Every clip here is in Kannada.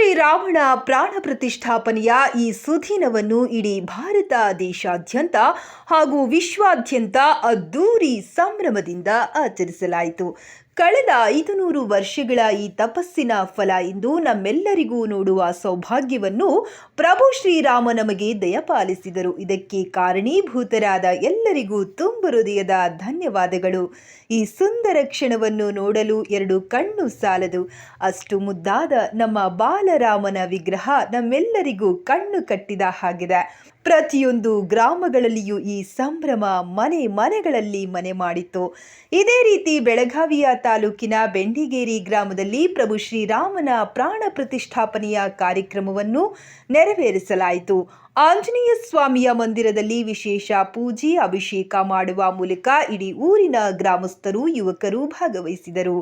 ಶ್ರೀರಾಮನ ಪ್ರಾಣ ಪ್ರತಿಷ್ಠಾಪನೆಯ ಈ ಸುದಿನವನ್ನು ಇಡೀ ಭಾರತ ದೇಶಾದ್ಯಂತ ಹಾಗೂ ವಿಶ್ವಾದ್ಯಂತ ಅದ್ದೂರಿ ಸಂಭ್ರಮದಿಂದ ಆಚರಿಸಲಾಯಿತು. ಕಳೆದ 500 ವರ್ಷಗಳ ಈ ತಪಸ್ಸಿನ ಫಲ ಇಂದು ನಮ್ಮೆಲ್ಲರಿಗೂ ನೋಡುವ ಸೌಭಾಗ್ಯವನ್ನು ಪ್ರಭು ಶ್ರೀರಾಮ ನಮಗೆ ದಯಪಾಲಿಸಿದರು. ಇದಕ್ಕೆ ಕಾರಣೀಭೂತರಾದ ಎಲ್ಲರಿಗೂ ತುಂಬ ಹೃದಯದ ಧನ್ಯವಾದಗಳು. ಈ ಸುಂದರ ಕ್ಷಣವನ್ನು ನೋಡಲು 2 ಕಣ್ಣು ಸಾಲದು. ಅಷ್ಟು ಮುದ್ದಾದ ನಮ್ಮ ಬಾಲರಾಮನ ವಿಗ್ರಹ ನಮ್ಮೆಲ್ಲರಿಗೂ ಕಣ್ಣು ಕಟ್ಟಿದ ಹಾಗಿದೆ. ಪ್ರತಿಯೊಂದು ಗ್ರಾಮಗಳಲ್ಲಿಯೂ ಈ ಸಂಭ್ರಮ ಮನೆ ಮನೆಗಳಲ್ಲಿ ಮನೆ ಮಾಡಿತ್ತು. ಇದೇ ರೀತಿ ಬೆಳಗಾವಿಯ ತಾಲೂಕಿನ ಬೆಂಡಿಗೇರಿ ಗ್ರಾಮದಲ್ಲಿ ಪ್ರಭು ಶ್ರೀರಾಮನ ಪ್ರಾಣ ಪ್ರತಿಷ್ಠಾಪನೆಯ ಕಾರ್ಯಕ್ರಮವನ್ನು ನೆರವೇರಿಸಲಾಯಿತು. ಆಂಜನೇಯ ಸ್ವಾಮಿಯ ಮಂದಿರದಲ್ಲಿ ವಿಶೇಷ ಪೂಜೆ ಅಭಿಷೇಕ ಮಾಡುವ ಮೂಲಕ ಇಡೀ ಊರಿನ ಗ್ರಾಮಸ್ಥರು ಯುವಕರು ಭಾಗವಹಿಸಿದರು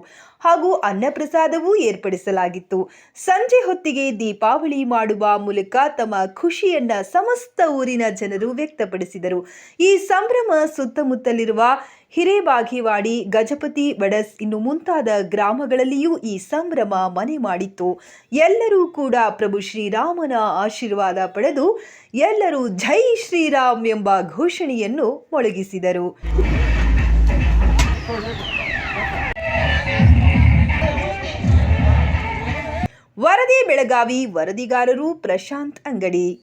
ಹಾಗೂ ಅನ್ನಪ್ರಸಾದವೂ ಏರ್ಪಡಿಸಲಾಗಿತ್ತು. ಸಂಜೆ ಹೊತ್ತಿಗೆ ದೀಪಾವಳಿ ಮಾಡುವ ಮೂಲಕ ತಮ್ಮ ಖುಷಿಯನ್ನ ಸಮಸ್ತ ಊರಿನ ಜನರು ವ್ಯಕ್ತಪಡಿಸಿದರು. ಈ ಸಂಭ್ರಮ ಸುತ್ತಮುತ್ತಲಿರುವ ಹಿರೇಬಾಗೇವಾಡಿ, ಗಜಪತಿ, ವಡಸ್ ಇನ್ನು ಮುಂತಾದ ಗ್ರಾಮಗಳಲ್ಲಿಯೂ ಈ ಸಂಭ್ರಮ ಮನೆ ಮಾಡಿತ್ತು. ಎಲ್ಲರೂ ಕೂಡ ಪ್ರಭು ಶ್ರೀರಾಮನ ಆಶೀರ್ವಾದ ಪಡೆದು ಎಲ್ಲರೂ ಜೈ ಶ್ರೀರಾಮ್ ಎಂಬ ಘೋಷಣೆಯನ್ನು ಮೊಳಗಿಸಿದರು. ವರದಿ ಬೆಳಗಾವಿ, ವರದಿಗಾರರು ಪ್ರಶಾಂತ್ ಅಂಗಡಿ.